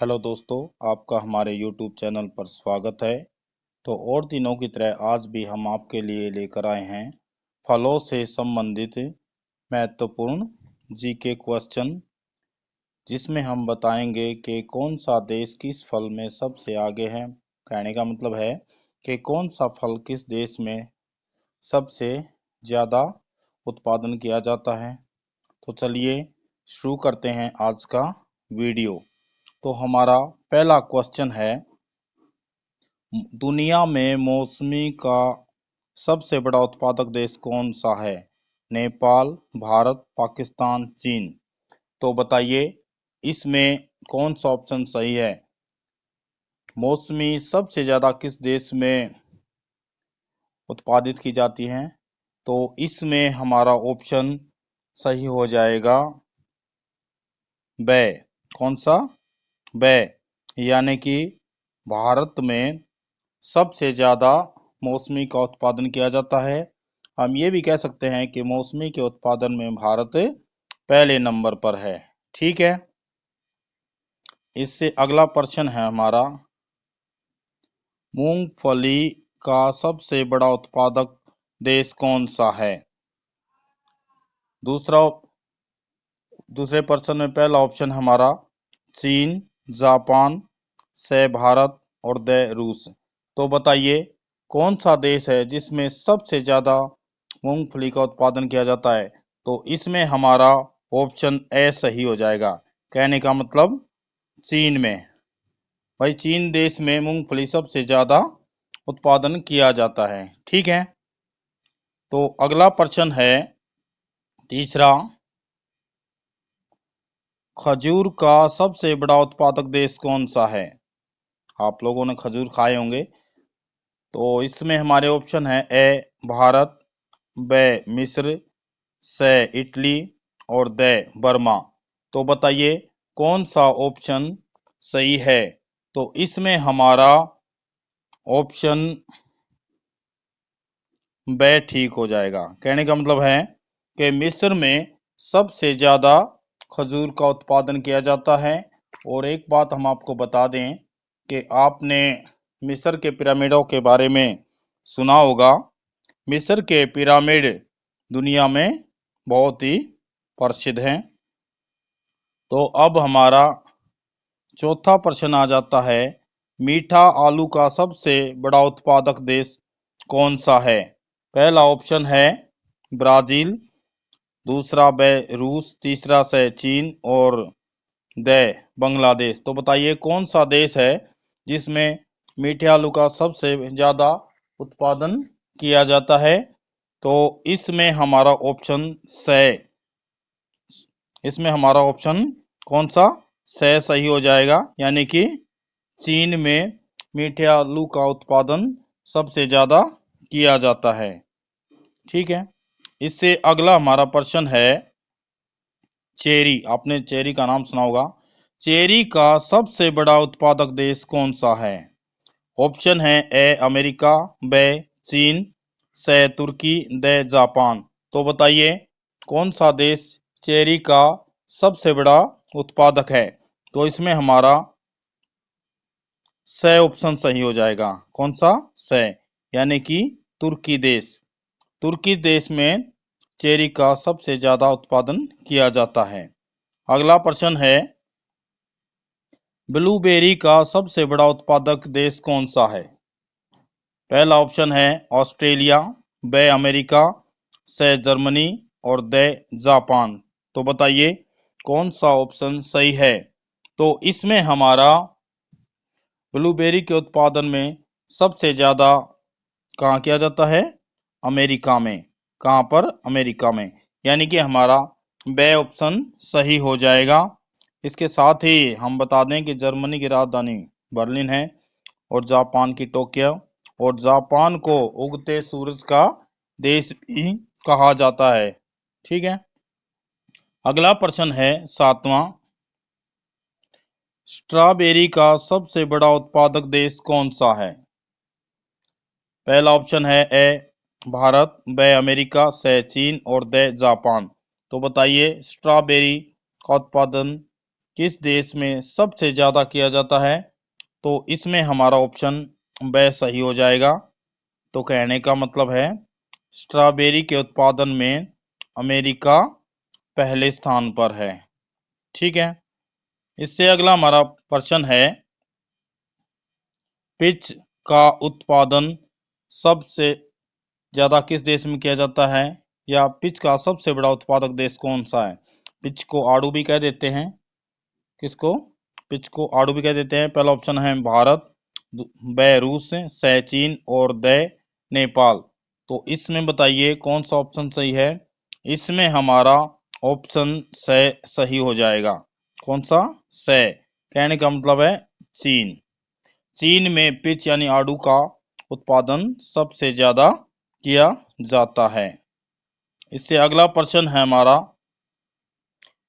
Hello दोस्तों, आपका हमारे YouTube चैनल पर स्वागत है। तो और दिनों की तरह आज भी हम आपके लिए लेकर आए हैं फलों से संबंधित महत्वपूर्ण जीके क्वेश्चन, जिसमें हम बताएंगे कि कौन सा देश किस फल में सबसे आगे है। कहने का मतलब है कि कौन सा फल किस देश में सबसे ज़्यादा उत्पादन किया जाता है। तो चलिए शुरू करते हैं आज का वीडियो। तो हमारा पहला क्वेश्चन है, दुनिया में मौसमी का सबसे बड़ा उत्पादक देश कौन सा है? नेपाल, भारत, पाकिस्तान, चीन। तो बताइए इसमें कौन सा ऑप्शन सही है? मौसमी सबसे ज्यादा किस देश में उत्पादित की जाती है? तो इसमें हमारा ऑप्शन सही हो जाएगा ब। कौन सा? ब, यानी कि भारत में सबसे ज़्यादा मौसमी का उत्पादन किया जाता है। हम ये भी कह सकते हैं कि मौसमी के उत्पादन में भारत पहले नंबर पर है। ठीक है, इससे अगला प्रश्न है हमारा, मूंगफली का सबसे बड़ा उत्पादक देश कौन सा है? दूसरे प्रश्न में पहला ऑप्शन हमारा चीन, जापान, से भारत और द रूस। तो बताइए कौन सा देश है जिसमें सबसे ज्यादा मूंगफली का उत्पादन किया जाता है? तो इसमें हमारा ऑप्शन ए सही हो जाएगा। कहने का मतलब चीन में। भाई चीन देश में मूंगफली सबसे ज्यादा उत्पादन किया जाता है। ठीक है, तो अगला प्रश्न है तीसरा, खजूर का सबसे बड़ा उत्पादक देश कौन सा है? आप लोगों ने खजूर खाए होंगे। तो इसमें हमारे ऑप्शन है ए भारत, ब मिस्र, से इटली और द बर्मा। तो बताइए कौन सा ऑप्शन सही है? तो इसमें हमारा ऑप्शन ब ठीक हो जाएगा। कहने का मतलब है कि मिस्र में सबसे ज्यादा खजूर का उत्पादन किया जाता है। और एक बात हम आपको बता दें कि आपने मिस्र के पिरामिडों के बारे में सुना होगा। मिस्र के पिरामिड दुनिया में बहुत ही प्रसिद्ध हैं। तो अब हमारा चौथा प्रश्न आ जाता है, मीठा आलू का सबसे बड़ा उत्पादक देश कौन सा है? पहला ऑप्शन है ब्राजील, दूसरा रूस, तीसरा से चीन और द बांग्लादेश। तो बताइए कौन सा देश है जिसमें मीठे आलू का सबसे ज्यादा उत्पादन किया जाता है? तो इसमें हमारा ऑप्शन से, इसमें हमारा ऑप्शन कौन सा? से सही हो जाएगा, यानी कि चीन में मीठे आलू का उत्पादन सबसे ज्यादा किया जाता है। ठीक है, इससे अगला हमारा प्रश्न है चेरी। आपने चेरी का नाम सुना होगा। चेरी का सबसे बड़ा उत्पादक देश कौन सा है? ऑप्शन है ए अमेरिका, ब चीन, से तुर्की, द जापान। तो बताइए कौन सा देश चेरी का सबसे बड़ा उत्पादक है? तो इसमें हमारा से ऑप्शन सही हो जाएगा। कौन सा? से, यानी कि तुर्की देश। तुर्की देश में चेरी का सबसे ज्यादा उत्पादन किया जाता है। अगला प्रश्न है, ब्लूबेरी का सबसे बड़ा उत्पादक देश कौन सा है? पहला ऑप्शन है ऑस्ट्रेलिया, ब अमेरिका, से जर्मनी और द जापान। तो बताइए कौन सा ऑप्शन सही है? तो इसमें हमारा ब्लूबेरी के उत्पादन में सबसे ज्यादा कहाँ किया जाता है? अमेरिका में। कहाँ पर? अमेरिका में, यानी कि हमारा बे ऑप्शन सही हो जाएगा। इसके साथ ही हम बता दें कि जर्मनी की राजधानी बर्लिन है और जापान की टोक्यो। और जापान को उगते सूरज का देश भी कहा जाता है। ठीक है, अगला प्रश्न है सातवां, स्ट्रॉबेरी का सबसे बड़ा उत्पादक देश कौन सा है? पहला ऑप्शन है ए भारत, ब अमेरिका, से चीन और द जापान। तो बताइए स्ट्रॉबेरी का उत्पादन किस देश में सबसे ज्यादा किया जाता है, तो इसमें हमारा ऑप्शन ब सही हो जाएगा। तो कहने का मतलब है स्ट्रॉबेरी के उत्पादन में अमेरिका पहले स्थान पर है। ठीक है, इससे अगला हमारा प्रश्न है, पिच का उत्पादन सबसे ज्यादा किस देश में किया जाता है, या पिच का सबसे बड़ा उत्पादक देश कौन सा है। पिच को आड़ू भी कह देते हैं। किसको? पिच को आड़ू भी कह देते हैं। पहला ऑप्शन है भारत, ब रूस, स चीन और द नेपाल। तो इसमें बताइए कौन सा ऑप्शन सही है। इसमें हमारा ऑप्शन स सही हो जाएगा। कौन सा? स। कहने का मतलब है चीन। चीन में पिच यानी आड़ू का उत्पादन सबसे ज्यादा किया जाता है। इससे अगला प्रश्न है हमारा,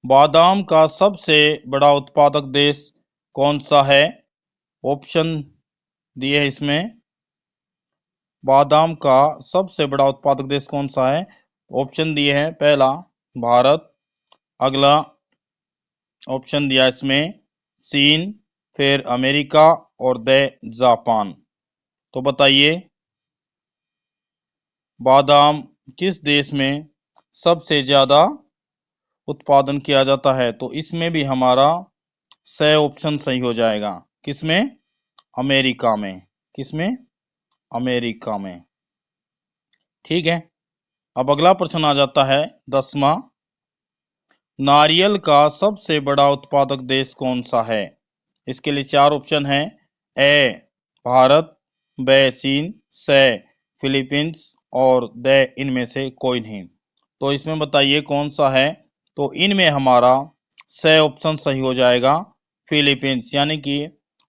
बादाम का सबसे बड़ा उत्पादक देश कौन सा है। ऑप्शन दिए है इसमें, बादाम का सबसे बड़ा उत्पादक देश कौन सा है। ऑप्शन दिए हैं, पहला भारत, अगला ऑप्शन दिया इसमें चीन, फिर अमेरिका और द जापान। तो बताइए बादाम किस देश में सबसे ज्यादा उत्पादन किया जाता है। तो इसमें भी हमारा स ऑप्शन सही हो जाएगा। किसमें? अमेरिका में। किसमें? अमेरिका में। ठीक है, अब अगला प्रश्न आ जाता है 10वां, नारियल का सबसे बड़ा उत्पादक देश कौन सा है। इसके लिए चार ऑप्शन है, ए भारत, ब चीन, स फिलीपींस और द इनमें से कोई नहीं। तो इसमें बताइए कौन सा है। तो इनमें हमारा स ऑप्शन सही हो जाएगा, फिलीपींस। यानी कि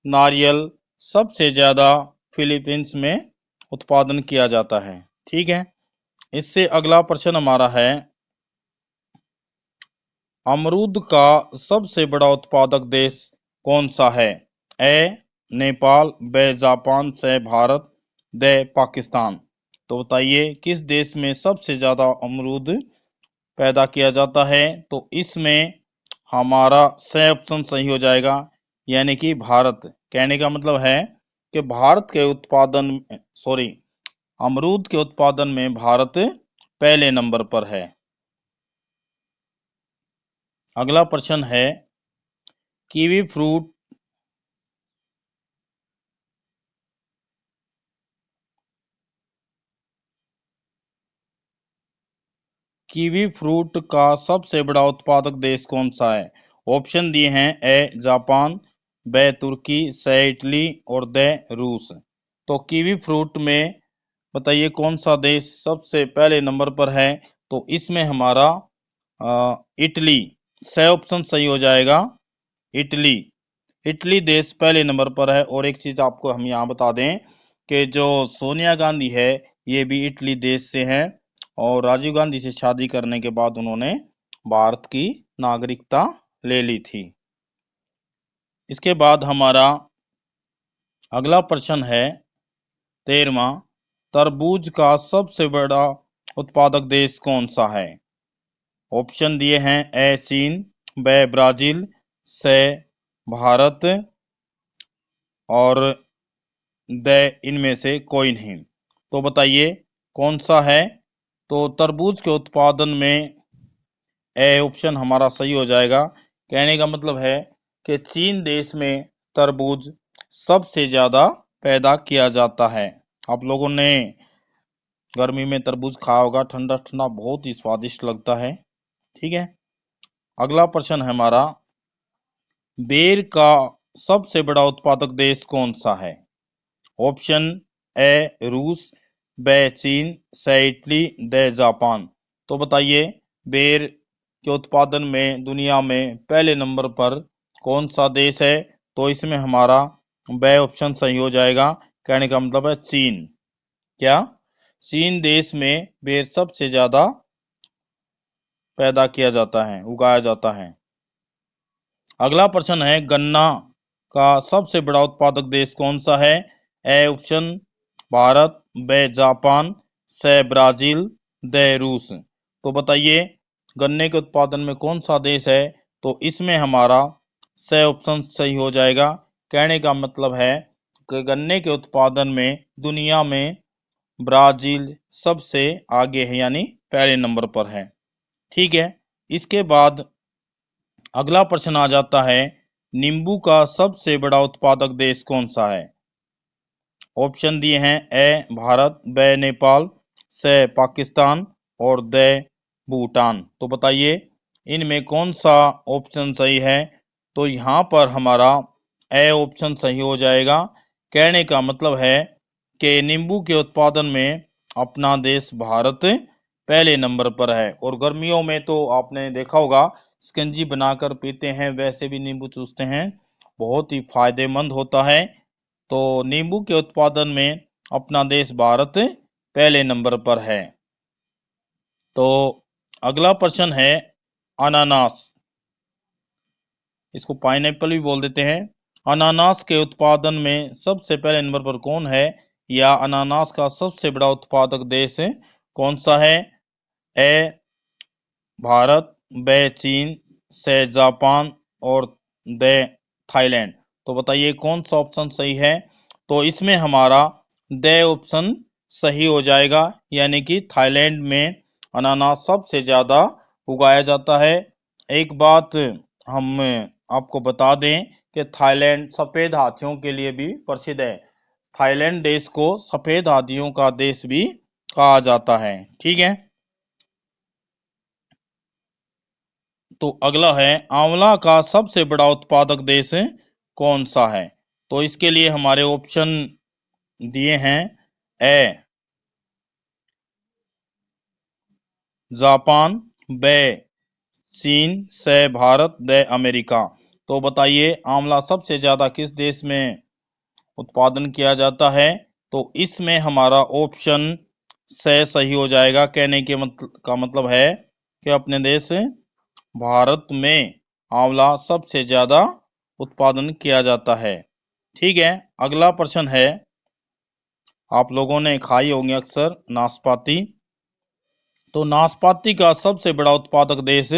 नारियल सबसे ज्यादा फिलीपींस में उत्पादन किया जाता है। ठीक है, इससे अगला प्रश्न हमारा है, अमरूद का सबसे बड़ा उत्पादक देश कौन सा है। ए नेपाल, ब जापान, स भारत, द पाकिस्तान। तो बताइए किस देश में सबसे ज्यादा अमरूद पैदा किया जाता है। तो इसमें हमारा स ऑप्शन सही हो जाएगा, यानी कि भारत। कहने का मतलब है कि भारत के उत्पादन अमरूद के उत्पादन में भारत पहले नंबर पर है। अगला प्रश्न है, कीवी फ्रूट कीवी फ्रूट का सबसे बड़ा उत्पादक देश कौन सा है। ऑप्शन दिए हैं, ए जापान, ब तुर्की, स इटली और द रूस। तो कीवी फ्रूट में बताइए कौन सा देश सबसे पहले नंबर पर है। तो इसमें हमारा इटली, स ऑप्शन सही हो जाएगा, इटली। इटली देश पहले नंबर पर है। और एक चीज आपको हम यहाँ बता दें कि जो सोनिया गांधी है ये भी इटली देश से हैं, और राजीव गांधी से शादी करने के बाद उन्होंने भारत की नागरिकता ले ली थी। इसके बाद हमारा अगला प्रश्न है 13वां, तरबूज का सबसे बड़ा उत्पादक देश कौन सा है। ऑप्शन दिए हैं, ए चीन, ब ब्राजील, स भारत और द इनमें से कोई नहीं। तो बताइए कौन सा है। तो तरबूज के उत्पादन में ए ऑप्शन हमारा सही हो जाएगा। कहने का मतलब है कि चीन देश में तरबूज सबसे ज्यादा पैदा किया जाता है। आप लोगों ने गर्मी में तरबूज खाया होगा, ठंडा ठंडा बहुत ही स्वादिष्ट लगता है। ठीक है, अगला प्रश्न है हमारा, बेर का सबसे बड़ा उत्पादक देश कौन सा है। ऑप्शन ए रूस, ब चीन, स इटली, द जापान। तो बताइए बेर के उत्पादन में दुनिया में पहले नंबर पर कौन सा देश है। तो इसमें हमारा ब ऑप्शन सही हो जाएगा। कहने का मतलब है चीन। क्या? चीन देश में बेर सबसे ज्यादा पैदा किया जाता है, उगाया जाता है। अगला प्रश्न है, गन्ना का सबसे बड़ा उत्पादक देश कौन सा है। ए ऑप्शन भारत, ब जापान, स ब्राजील, द रूस। तो बताइए गन्ने के उत्पादन में कौन सा देश है। तो इसमें हमारा स ऑप्शन सही हो जाएगा। कहने का मतलब है कि गन्ने के उत्पादन में दुनिया में ब्राजील सबसे आगे है, यानी पहले नंबर पर है। ठीक है, इसके बाद अगला प्रश्न आ जाता है, नींबू का सबसे बड़ा उत्पादक देश कौन सा है? ऑप्शन दिए हैं, ए भारत, ब नेपाल, स पाकिस्तान और द भूटान। तो बताइए इनमें कौन सा ऑप्शन सही है? तो यहाँ पर हमारा ए ऑप्शन सही हो जाएगा। कहने का मतलब है कि नींबू के उत्पादन में अपना देश भारत पहले नंबर पर है। और गर्मियों में तो आपने देखा होगा शिकंजी बनाकर पीते हैं, वैसे भी नींबू चूसते हैं, बहुत ही फायदेमंद होता है। तो नींबू के उत्पादन में अपना देश भारत पहले नंबर पर है। तो अगला प्रश्न है अनानास, इसको पाइनएप्पल भी बोल देते हैं। अनानास के उत्पादन में सबसे पहले नंबर पर कौन है, या अनानास का सबसे बड़ा उत्पादक देश कौन सा है? ए भारत, ब चीन, से जापान और द थाईलैंड। तो बताइए कौन सा ऑप्शन सही है? तो इसमें हमारा द ऑप्शन सही हो जाएगा, यानी कि थाईलैंड में अनानास सबसे ज्यादा उगाया जाता है। एक बात हम आपको बता दें कि थाईलैंड सफेद हाथियों के लिए भी प्रसिद्ध है। थाईलैंड देश को सफेद हाथियों का देश भी कहा जाता है। ठीक है, तो अगला है, आंवला का सबसे बड़ा उत्पादक देश कौन सा है? तो इसके लिए हमारे ऑप्शन दिए हैं, ए जापान, ब चीन, से भारत, द अमेरिका। तो बताइए आंवला सबसे ज्यादा किस देश में उत्पादन किया जाता है? तो इसमें हमारा ऑप्शन से सही हो जाएगा। कहने के का मतलब है कि अपने देश भारत में आंवला सबसे ज्यादा उत्पादन किया जाता है। ठीक है, अगला प्रश्न है, आप लोगों ने खाई होंगे अक्सर नाशपाती। तो नाशपाती का सबसे बड़ा उत्पादक देश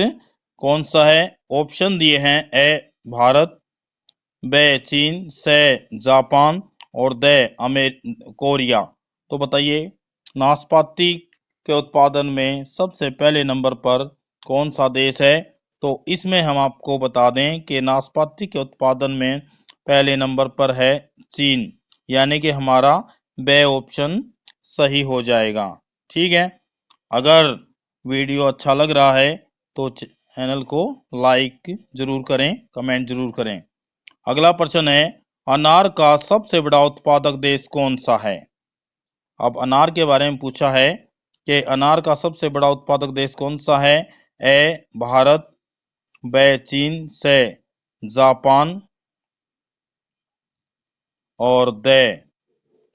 कौन सा है? ऑप्शन दिए हैं, ए भारत, ब चीन, से जापान और द कोरिया। तो बताइए नाशपाती के उत्पादन में सबसे पहले नंबर पर कौन सा देश है? तो इसमें हम आपको बता दें कि नाशपाती के उत्पादन में पहले नंबर पर है चीन, यानी कि हमारा ब ऑप्शन सही हो जाएगा। ठीक है, अगर वीडियो अच्छा लग रहा है तो चैनल को लाइक जरूर करें, कमेंट जरूर करें। अगला प्रश्न है, अनार का सबसे बड़ा उत्पादक देश कौन सा है? अब अनार के बारे में पूछा है कि अनार का सबसे बड़ा उत्पादक देश कौन सा है? ए भारत, ब चीन, से जापान और द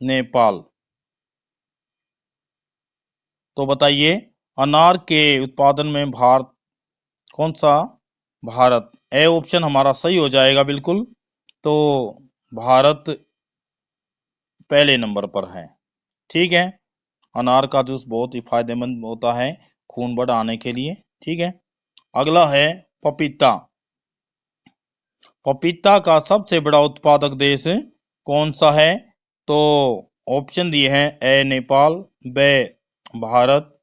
नेपाल। तो बताइए अनार के उत्पादन में भारत कौन सा? भारत, ए ऑप्शन हमारा सही हो जाएगा बिल्कुल। तो भारत पहले नंबर पर है। ठीक है, अनार का जूस बहुत ही फायदेमंद होता है खून बढ़ाने के लिए। ठीक है, अगला है पपीता। पपीता का सबसे बड़ा उत्पादक देश कौन सा है? तो ऑप्शन दिए हैं, ए नेपाल, ब भारत,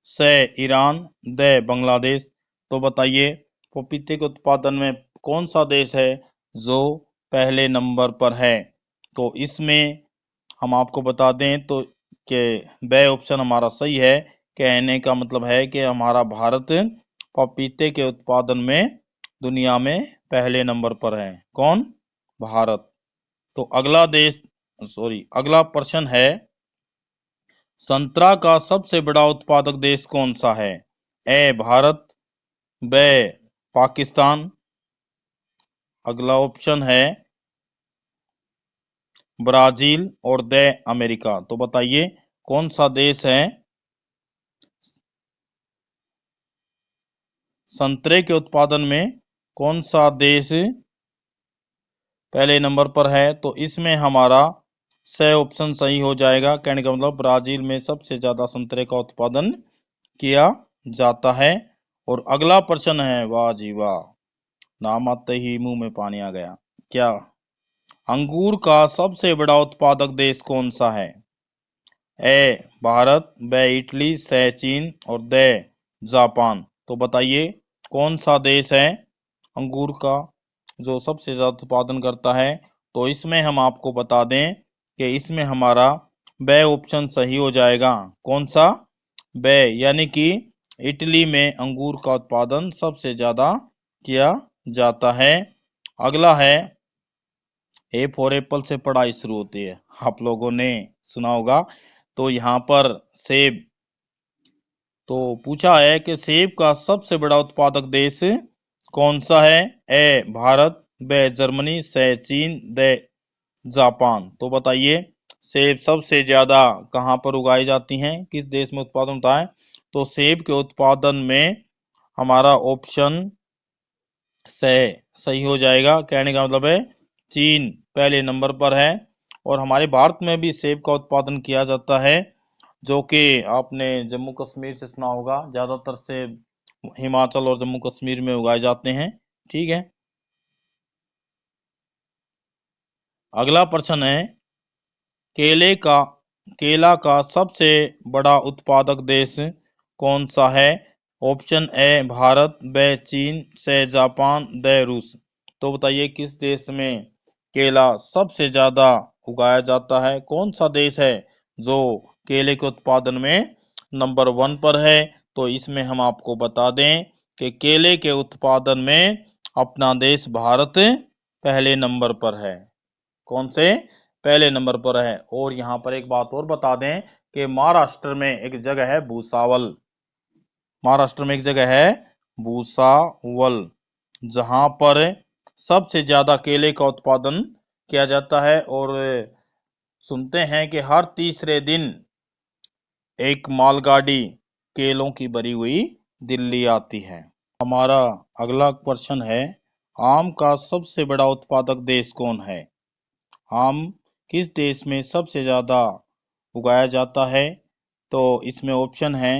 से ईरान, द बांग्लादेश। तो बताइए पपीते के उत्पादन में कौन सा देश है जो पहले नंबर पर है? तो इसमें हम आपको बता दें तो कि ब ऑप्शन हमारा सही है। कहने का मतलब है कि हमारा भारत पपीते के उत्पादन में दुनिया में पहले नंबर पर है। कौन? भारत। तो अगला प्रश्न है, संतरा का सबसे बड़ा उत्पादक देश कौन सा है? ए भारत, ब पाकिस्तान, अगला ऑप्शन है ब्राजील और द अमेरिका। तो बताइए कौन सा देश है संतरे के उत्पादन में, कौन सा देश पहले नंबर पर है? तो इसमें हमारा स ऑप्शन सही हो जाएगा। कहने का मतलब ब्राजील में सबसे ज्यादा संतरे का उत्पादन किया जाता है। और अगला प्रश्न है, वाह जी वाह, नाम आते ही मुंह में पानी आ गया। क्या अंगूर का सबसे बड़ा उत्पादक देश कौन सा है? ए भारत, ब इटली, स चीन और द जापान। तो बताइए कौन सा देश है अंगूर का जो सबसे ज्यादा उत्पादन करता है? तो इसमें हम आपको बता दें कि इसमें हमारा ब ऑप्शन सही हो जाएगा। कौन सा? ब, यानी कि इटली में अंगूर का उत्पादन सबसे ज्यादा किया जाता है। अगला है ए फॉर एप्पल से पढ़ाई शुरू होती है, आप लोगों ने सुना होगा। तो यहाँ पर सेब, तो पूछा है कि सेब का सबसे बड़ा उत्पादक देश कौन सा है? ए भारत, ब जर्मनी, स चीन, द जापान। तो बताइए सेब सबसे ज्यादा कहाँ पर उगाई जाती हैं, किस देश में उत्पादन होता है? तो सेब के उत्पादन में हमारा ऑप्शन से सही हो जाएगा। कहने का मतलब है चीन पहले नंबर पर है। और हमारे भारत में भी सेब का उत्पादन किया जाता है, जो कि आपने जम्मू कश्मीर से सुना होगा। ज्यादातर सेब हिमाचल और जम्मू कश्मीर में उगाए जाते हैं। ठीक है, अगला प्रश्न है केला का सबसे बड़ा उत्पादक देश कौन सा है? ऑप्शन ए भारत, ब चीन, से जापान, द रूस। तो बताइए किस देश में केला सबसे ज्यादा उगाया जाता है? कौन सा देश है जो केले के उत्पादन में नंबर 1 पर है? तो इसमें हम आपको बता दें कि केले के उत्पादन में अपना देश भारत पहले नंबर पर है। कौन से? पहले नंबर पर है। और यहाँ पर एक बात और बता दें कि महाराष्ट्र में एक जगह है भूसावल, महाराष्ट्र में एक जगह है भूसावल, जहां पर सबसे ज्यादा केले का उत्पादन किया जाता है। और सुनते हैं कि हर तीसरे दिन एक मालगाड़ी केलों की भरी हुई दिल्ली आती है। हमारा अगला प्रश्न है आम का सबसे बड़ा उत्पादक देश कौन है? आम किस देश में सबसे ज्यादा उगाया जाता है? तो इसमें ऑप्शन है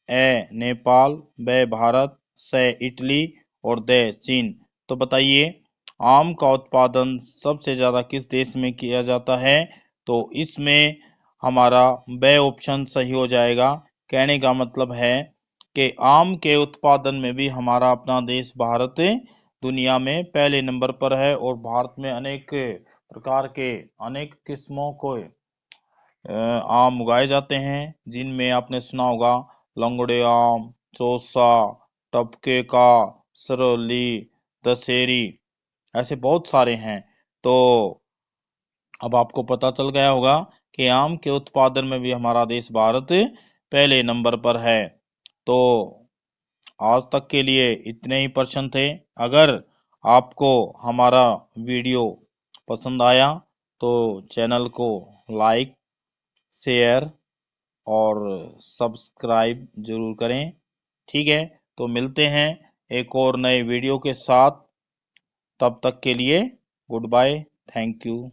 ए नेपाल, ब भारत, स इटली और द चीन। तो बताइए आम का उत्पादन सबसे ज्यादा किस देश में किया जाता है? तो इसमें हमारा ब ऑप्शन सही हो जाएगा। कहने का मतलब है कि आम के उत्पादन में भी हमारा अपना देश भारत दुनिया में पहले नंबर पर है। और भारत में अनेक प्रकार के अनेक किस्मों को आम उगाए जाते हैं, जिनमें आपने सुना होगा लंगड़े आम, चौसा, टपके का, सरौली, दशहरी, ऐसे बहुत सारे हैं। तो अब आपको पता चल गया होगा कि आम के उत्पादन में भी हमारा देश भारत पहले नंबर पर है। तो आज तक के लिए इतने ही प्रश्न थे। अगर आपको हमारा वीडियो पसंद आया तो चैनल को लाइक, शेयर और सब्सक्राइब जरूर करें। ठीक है, तो मिलते हैं एक और नए वीडियो के साथ। तब तक के लिए गुड बाय, थैंक यू।